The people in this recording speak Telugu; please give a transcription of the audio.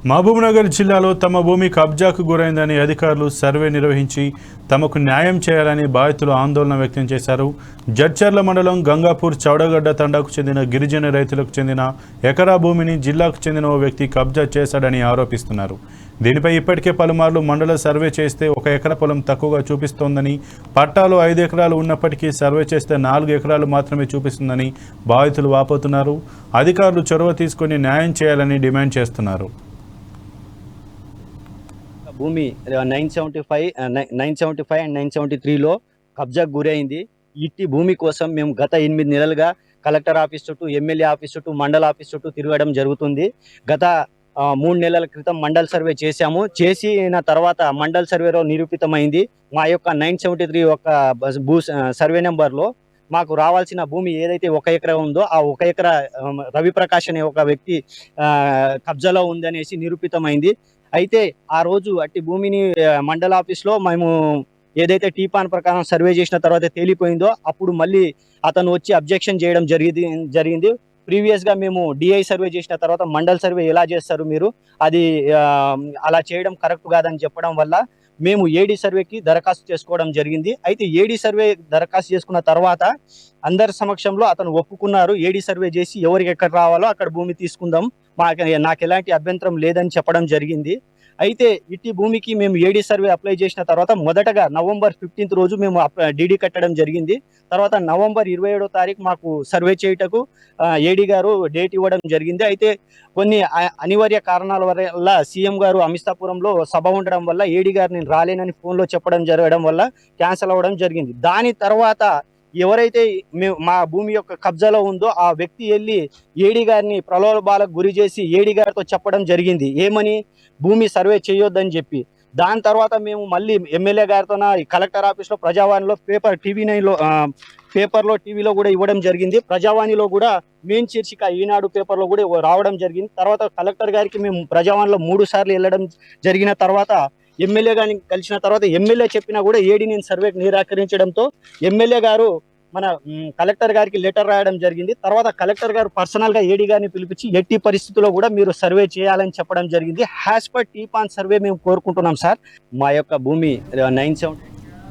మహబూబ్నగర్ జిల్లాలో తమ భూమి కబ్జాకు గురైందని అధికారులు సర్వే నిర్వహించి తమకు న్యాయం చేయాలని బాధితులు ఆందోళన వ్యక్తం చేశారు. జడ్చర్ల మండలం గంగాపూర్ చౌడగడ్డ తండాకు చెందిన గిరిజన రైతులకు చెందిన ఎకరా భూమిని జిల్లాకు చెందిన ఓ వ్యక్తి కబ్జా చేశాడని ఆరోపిస్తున్నారు. దీనిపై ఇప్పటికే పలుమార్లు మండల సర్వే చేస్తే 1 ఎకరా పొలం తక్కువగా చూపిస్తోందని, పట్టాలు 5 ఎకరాలు ఉన్నప్పటికీ సర్వే చేస్తే 4 ఎకరాలు మాత్రమే చూపిస్తుందని బాధితులు వాపోతున్నారు. అధికారులు చొరవ తీసుకొని న్యాయం చేయాలని డిమాండ్ చేస్తున్నారు. భూమి 975 అండ్ 973లో కబ్జాకు గురైంది. ఇట్టి భూమి కోసం మేము గత 8 నెలలుగా కలెక్టర్ ఆఫీస్ చుట్టూ, ఎమ్మెల్యే ఆఫీస్ చుట్టూ, మండల ఆఫీస్ చుట్టూ తిరగడం జరుగుతుంది. గత 3 నెలల క్రితం మండల్ సర్వే చేశాము. చేసిన తర్వాత మండల్ సర్వేలో నిరూపితమైంది మా యొక్క 973 భూ సర్వే నెంబర్లో మాకు రావాల్సిన భూమి ఏదైతే 1 ఎకరా ఉందో ఆ 1 ఎకరా రవిప్రకాష్ అనే ఒక వ్యక్తి కబ్జాలో ఉందనేసి నిరూపితమైంది. అయితే ఆ రోజు అట్టి భూమిని మండల ఆఫీస్లో మేము ఏదైతే టీపాన్ ప్రకారం సర్వే చేసిన తర్వాత తేలిపోయిందో అప్పుడు మళ్ళీ అతను వచ్చి అబ్జెక్షన్ చేయడం జరిగింది. ప్రీవియస్గా మేము డిఐ సర్వే చేసిన తర్వాత మండల్ సర్వే ఎలా చేస్తారు మీరు, అది అలా చేయడం కరెక్ట్ కాదని చెప్పడం వల్ల మేము ఏడీ సర్వేకి దరఖాస్తు చేసుకోవడం జరిగింది. అయితే ఏడీ సర్వే దరఖాస్తు చేసుకున్న తర్వాత అందరి సమక్షంలో అతను ఒప్పుకున్నారు. ఏడీ సర్వే చేసి ఎవరికి ఎక్కడ రావాలో అక్కడ భూమి తీసుకుందాం, నాకు ఎలాంటి అభ్యంతరం లేదని చెప్పడం జరిగింది. అయితే ఇట్టి భూమికి మేము ఏడీ సర్వే అప్లై చేసిన తర్వాత మొదటగా November 15 రోజు మేము డీడీ కట్టడం జరిగింది. తర్వాత November 27వ తారీఖు మాకు సర్వే చేయుటకు ఏడీ గారు డేట్ ఇవ్వడం జరిగింది. అయితే కొన్ని అనివార్య కారణాల వల్ల సీఎం గారు అమిస్తాపురంలో సభ ఉండడం వల్ల ఏడీ గారు నేను రాలేనని ఫోన్లో చెప్పడం జరగడం వల్ల క్యాన్సిల్ అవ్వడం జరిగింది. దాని తర్వాత ఎవరైతే మా భూమి యొక్క కబ్జాలో ఉందో ఆ వ్యక్తి వెళ్ళి ఏడీ గారిని ప్రలోభాలకు గురి చేసి ఏడీ గారితో చెప్పడం జరిగింది, ఏమని, భూమి సర్వే చేయొద్దని చెప్పి. దాని తర్వాత మేము మళ్ళీ ఎమ్మెల్యే గారితో కలెక్టర్ ఆఫీస్లో, ప్రజావాణిలో, టీవీలో కూడా ఇవ్వడం జరిగింది. ప్రజావాణిలో కూడా మెయిన్ శీర్షిక ఈనాడు పేపర్లో కూడా రావడం జరిగింది. తర్వాత కలెక్టర్ గారికి మేము ప్రజావాణిలో 3 సార్లు వెళ్ళడం జరిగిన తర్వాత ఎమ్మెల్యే గారిని కలిసిన తర్వాత ఎమ్మెల్యే చెప్పినా కూడా ఏడీ నేను సర్వేకి నిరాకరించడంతో ఎమ్మెల్యే గారు మన కలెక్టర్ గారికి లెటర్ రాయడం జరిగింది. తర్వాత కలెక్టర్ గారు పర్సనల్గా ఏడీ గారిని పిలిపించి ఎట్టి పరిస్థితుల్లో కూడా మీరు సర్వే చేయాలని చెప్పడం జరిగింది. యాజ్ పర్ టీపాన్ సర్వే మేము కోరుకుంటున్నాం సార్. మా యొక్క భూమి 970